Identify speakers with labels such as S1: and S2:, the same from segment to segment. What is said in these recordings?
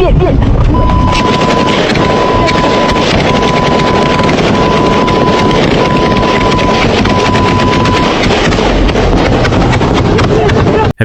S1: Have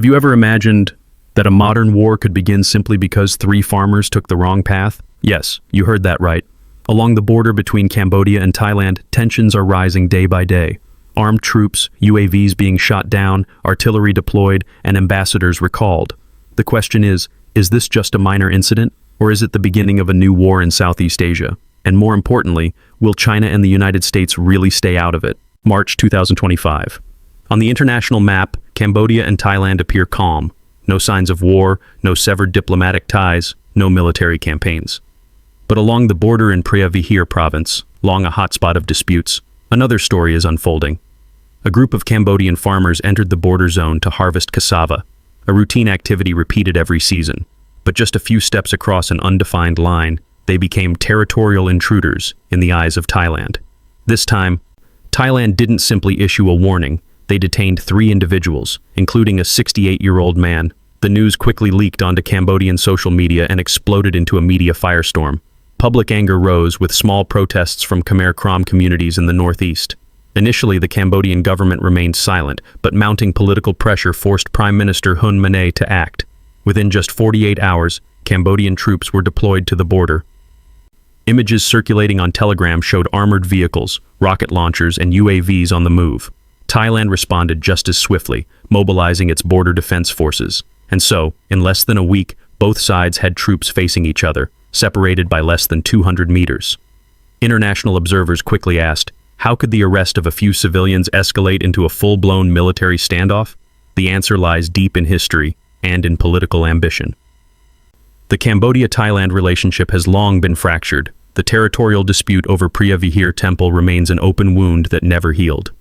S1: you ever imagined that a modern war could begin simply because three farmers took the wrong path? Yes, you heard that right. Along the border between Cambodia and Thailand, tensions are rising day by day. Armed troops, UAVs being shot down, artillery deployed, and ambassadors recalled. The question is this just a minor incident, or is it the beginning of a new war in Southeast Asia? And more importantly, will China and the United States really stay out of it? March 2025. On the international map, Cambodia and Thailand appear calm. No signs of war, no severed diplomatic ties, no military campaigns. But along the border in Preah Vihear province, long a hotspot of disputes, another story is unfolding. A group of Cambodian farmers entered the border zone to harvest cassava, a routine activity repeated every season. But just a few steps across an undefined line, they became territorial intruders in the eyes of Thailand. This time, Thailand didn't simply issue a warning. They detained 3 individuals, including a 68-year-old man. The news quickly leaked onto Cambodian social media and exploded into a media firestorm. Public anger rose with small protests from Khmer Krom communities in the northeast. Initially, the Cambodian government remained silent, but mounting political pressure forced Prime Minister Hun Manet to act. Within just 48 hours, Cambodian troops were deployed to the border. Images circulating on Telegram showed armored vehicles, rocket launchers, and UAVs on the move. Thailand responded just as swiftly, mobilizing its border defense forces. And so, in less than a week, both sides had troops facing each other, separated by less than 200 meters. International observers quickly asked, how could the arrest of a few civilians escalate into a full-blown military standoff? The answer lies deep in history and in political ambition. The Cambodia-Thailand relationship has long been fractured. The territorial dispute over Preah Vihear Temple remains an open wound that never healed.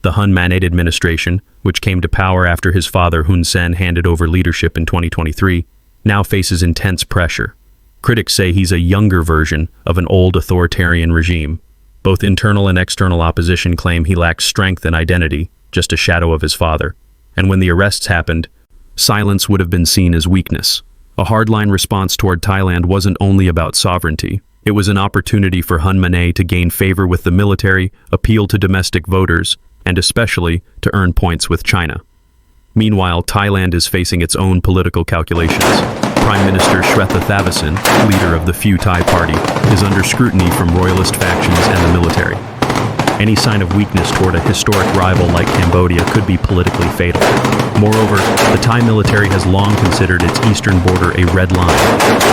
S1: The Hun Manet administration, which came to power after his father Hun Sen handed over leadership in 2023, now faces intense pressure. Critics say he's a younger version of an old authoritarian regime. Both internal and external opposition claim he lacks strength and identity, just a shadow of his father. And when the arrests happened, silence would have been seen as weakness. A hardline response toward Thailand wasn't only about sovereignty. It was an opportunity for Hun Manet to gain favor with the military, appeal to domestic voters, and especially to earn points with China. Meanwhile, Thailand is facing its own political calculations. Prime Minister Srettha Thavisin, leader of the Pheu Thai Party, is under scrutiny from royalist factions and the military. Any sign of weakness toward a historic rival like Cambodia could be politically fatal. Moreover, the Thai military has long considered its eastern border a red line.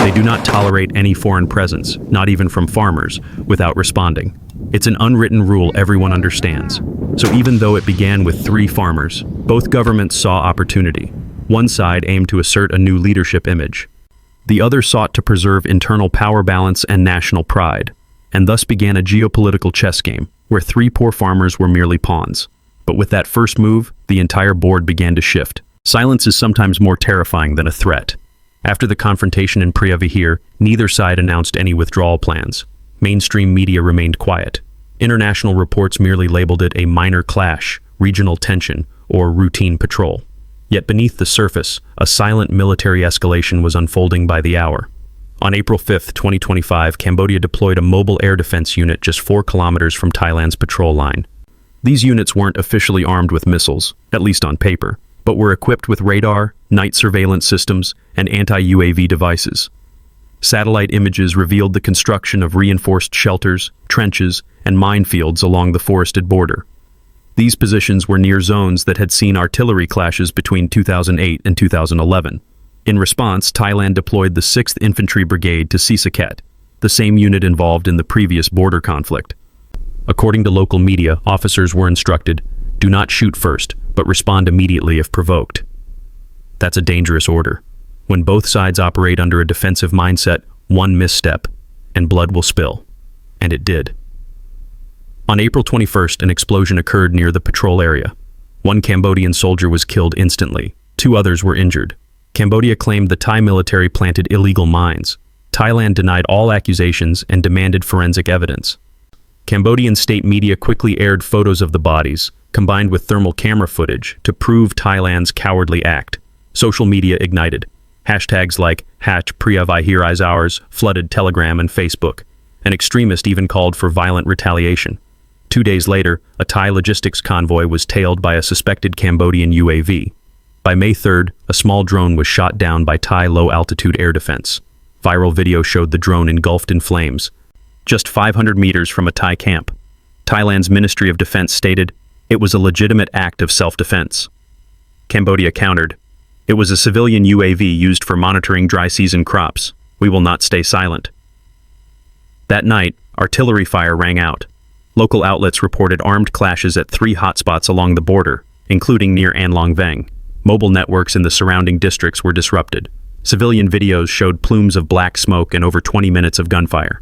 S1: They do not tolerate any foreign presence, not even from farmers, without responding. It's an unwritten rule everyone understands. So even though it began with 3 farmers, both governments saw opportunity. One side aimed to assert a new leadership image. The other sought to preserve internal power balance and national pride, and thus began a geopolitical chess game, where 3 poor farmers were merely pawns. But with that first move, the entire board began to shift. Silence is sometimes more terrifying than a threat. After the confrontation in Preah Vihear, neither side announced any withdrawal plans. Mainstream media remained quiet. International reports merely labeled it a minor clash, regional tension, or routine patrol. Yet beneath the surface, a silent military escalation was unfolding by the hour. On April 5, 2025, Cambodia deployed a mobile air defense unit just 4 kilometers from Thailand's patrol line. These units weren't officially armed with missiles, at least on paper, but were equipped with radar, night surveillance systems, and anti-UAV devices. Satellite images revealed the construction of reinforced shelters, trenches, and minefields along the forested border. These positions were near zones that had seen artillery clashes between 2008 and 2011. In response, Thailand deployed the 6th Infantry Brigade to Sisaket, the same unit involved in the previous border conflict. According to local media, officers were instructed, do not shoot first, but respond immediately if provoked. That's a dangerous order. When both sides operate under a defensive mindset, one misstep, and blood will spill. And it did. On April 21st, an explosion occurred near the patrol area. 1 Cambodian soldier was killed instantly. 2 others were injured. Cambodia claimed the Thai military planted illegal mines. Thailand denied all accusations and demanded forensic evidence. Cambodian state media quickly aired photos of the bodies, combined with thermal camera footage, to prove Thailand's cowardly act. Social media ignited. Hashtags like #PriyaVihir flooded Telegram and Facebook. An extremist even called for violent retaliation. 2 days later, a Thai logistics convoy was tailed by a suspected Cambodian UAV. By May 3rd, a small drone was shot down by Thai low-altitude air defense. Viral video showed the drone engulfed in flames, just 500 meters from a Thai camp. Thailand's Ministry of Defense stated it was a legitimate act of self-defense. Cambodia countered, "It was a civilian UAV used for monitoring dry season crops. We will not stay silent." That night, artillery fire rang out. Local outlets reported armed clashes at 3 hotspots along the border, including near An Long Veng. Mobile networks in the surrounding districts were disrupted. Civilian videos showed plumes of black smoke and over 20 minutes of gunfire.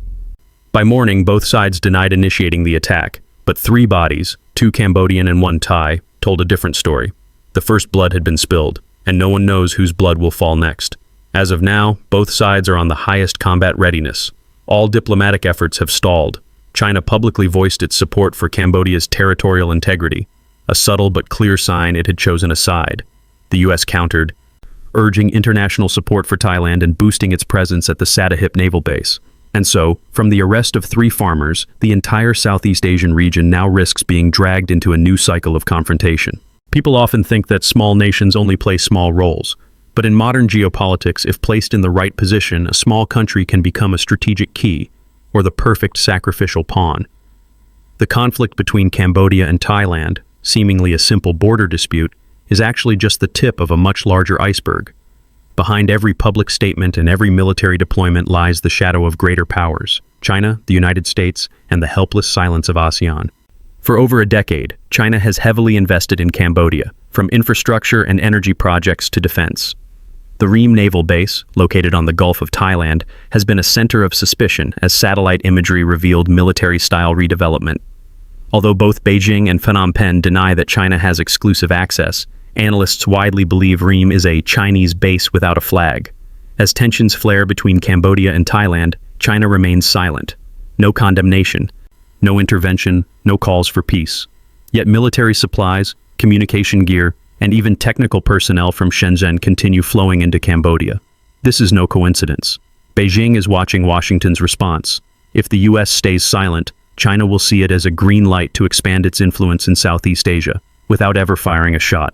S1: By morning, both sides denied initiating the attack, but 3 bodies, 2 Cambodian and 1 Thai, told a different story. The first blood had been spilled, and no one knows whose blood will fall next. As of now, both sides are on the highest combat readiness. All diplomatic efforts have stalled. China publicly voiced its support for Cambodia's territorial integrity, a subtle but clear sign it had chosen a side. The U.S. countered, urging international support for Thailand and boosting its presence at the Satahip naval base. And so, from the arrest of 3 farmers, the entire Southeast Asian region now risks being dragged into a new cycle of confrontation. People often think that small nations only play small roles. But in modern geopolitics, if placed in the right position, a small country can become a strategic key, or the perfect sacrificial pawn. The conflict between Cambodia and Thailand, seemingly a simple border dispute, is actually just the tip of a much larger iceberg. Behind every public statement and every military deployment lies the shadow of greater powers: China, the United States, and the helpless silence of ASEAN. For over a decade, China has heavily invested in Cambodia, from infrastructure and energy projects to defense. The Ream Naval Base, located on the Gulf of Thailand, has been a center of suspicion as satellite imagery revealed military-style redevelopment. Although both Beijing and Phnom Penh deny that China has exclusive access, analysts widely believe Ream is a Chinese base without a flag. As tensions flare between Cambodia and Thailand, China remains silent. No condemnation, no intervention, no calls for peace. Yet military supplies, communication gear, and even technical personnel from Shenzhen continue flowing into Cambodia. This is no coincidence. Beijing is watching Washington's response. If the U.S. stays silent, China will see it as a green light to expand its influence in Southeast Asia, without ever firing a shot.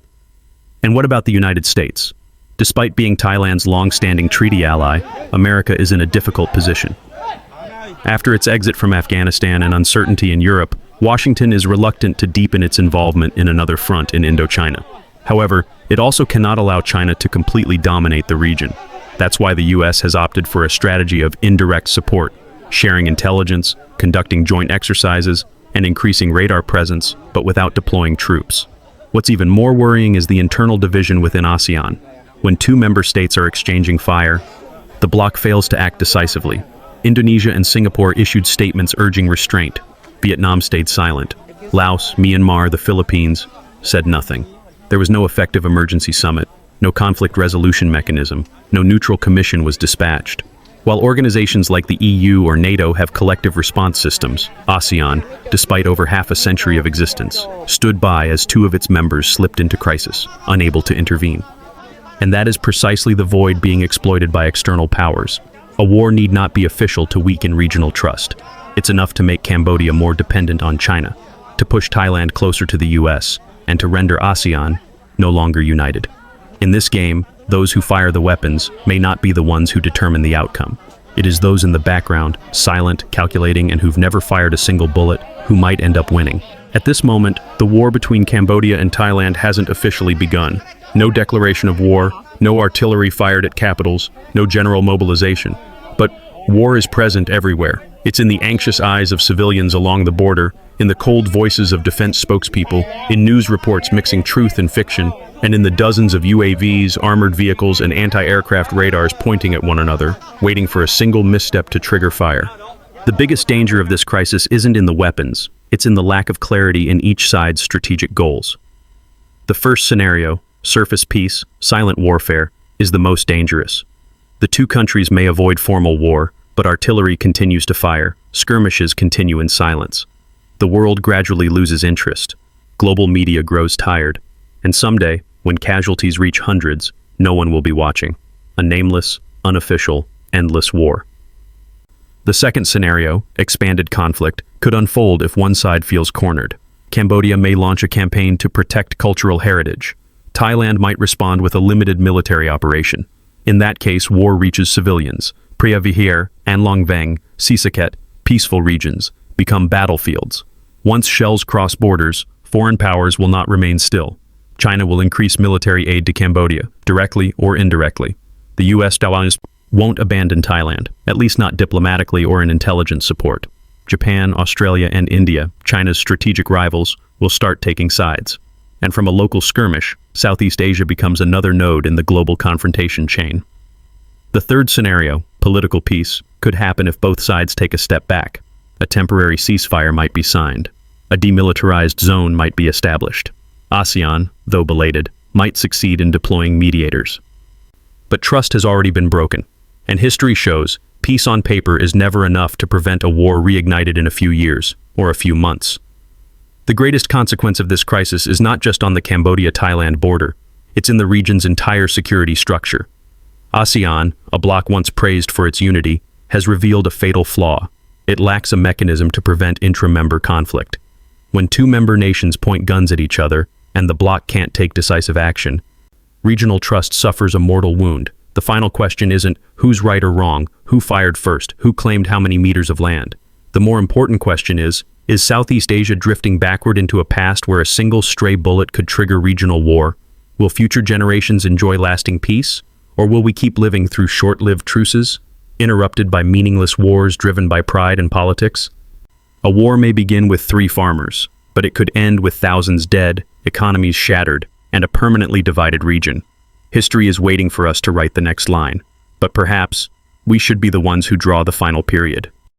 S1: And what about the United States? Despite being Thailand's long-standing treaty ally, America is in a difficult position. After its exit from Afghanistan and uncertainty in Europe, Washington is reluctant to deepen its involvement in another front in Indochina. However, it also cannot allow China to completely dominate the region. That's why the U.S. has opted for a strategy of indirect support, sharing intelligence, conducting joint exercises, and increasing radar presence, but without deploying troops. What's even more worrying is the internal division within ASEAN. When 2 member states are exchanging fire, the bloc fails to act decisively. Indonesia and Singapore issued statements urging restraint. Vietnam stayed silent. Laos, Myanmar, the Philippines said nothing. There was no effective emergency summit, no conflict resolution mechanism, no neutral commission was dispatched. While organizations like the EU or NATO have collective response systems, ASEAN, despite over half a century of existence, stood by as 2 of its members slipped into crisis, unable to intervene. And that is precisely the void being exploited by external powers. A war need not be official to weaken regional trust. It's enough to make Cambodia more dependent on China, to push Thailand closer to the US, and to render ASEAN no longer united. In this game, those who fire the weapons may not be the ones who determine the outcome. It is those in the background, silent, calculating, and who've never fired a single bullet, who might end up winning. At this moment, the war between Cambodia and Thailand hasn't officially begun. No declaration of war, no artillery fired at capitals, no general mobilization. But war is present everywhere. It's in the anxious eyes of civilians along the border, in the cold voices of defense spokespeople, in news reports mixing truth and fiction, and in the dozens of UAVs, armored vehicles, and anti-aircraft radars pointing at one another, waiting for a single misstep to trigger fire. The biggest danger of this crisis isn't in the weapons, it's in the lack of clarity in each side's strategic goals. The first scenario, surface peace, silent warfare, is the most dangerous. The 2 countries may avoid formal war, but artillery continues to fire, skirmishes continue in silence. The world gradually loses interest. Global media grows tired. And someday, when casualties reach hundreds, no one will be watching. a nameless, unofficial, endless war. The second scenario, expanded conflict, could unfold if one side feels cornered. Cambodia may launch a campaign to protect cultural heritage. Thailand might respond with a limited military operation. In that case, war reaches civilians. Preah Vihear, Anlong Veng, Sisaket, peaceful regions, become battlefields. Once shells cross borders, foreign powers will not remain still. China will increase military aid to Cambodia, directly or indirectly. The U.S. won't abandon Thailand, at least not diplomatically or in intelligence support. Japan, Australia, and India, China's strategic rivals, will start taking sides. And from a local skirmish, Southeast Asia becomes another node in the global confrontation chain. The third scenario, political peace, could happen if both sides take a step back. A temporary ceasefire might be signed. A demilitarized zone might be established. ASEAN, though belated, might succeed in deploying mediators. But trust has already been broken, and history shows peace on paper is never enough to prevent a war reignited in a few years or a few months. The greatest consequence of this crisis is not just on the Cambodia-Thailand border, it's in the region's entire security structure. ASEAN, a bloc once praised for its unity, has revealed a fatal flaw. It lacks a mechanism to prevent intra-member conflict. When two member nations point guns at each other, and the bloc can't take decisive action, regional trust suffers a mortal wound. The final question isn't who's right or wrong, who fired first, who claimed how many meters of land. The more important question is Southeast Asia drifting backward into a past where a single stray bullet could trigger regional war? Will future generations enjoy lasting peace? Or will we keep living through short-lived truces, interrupted by meaningless wars driven by pride and politics? A war may begin with 3 farmers, but it could end with thousands dead, economies shattered, and a permanently divided region. History is waiting for us to write the next line, but perhaps we should be the ones who draw the final period.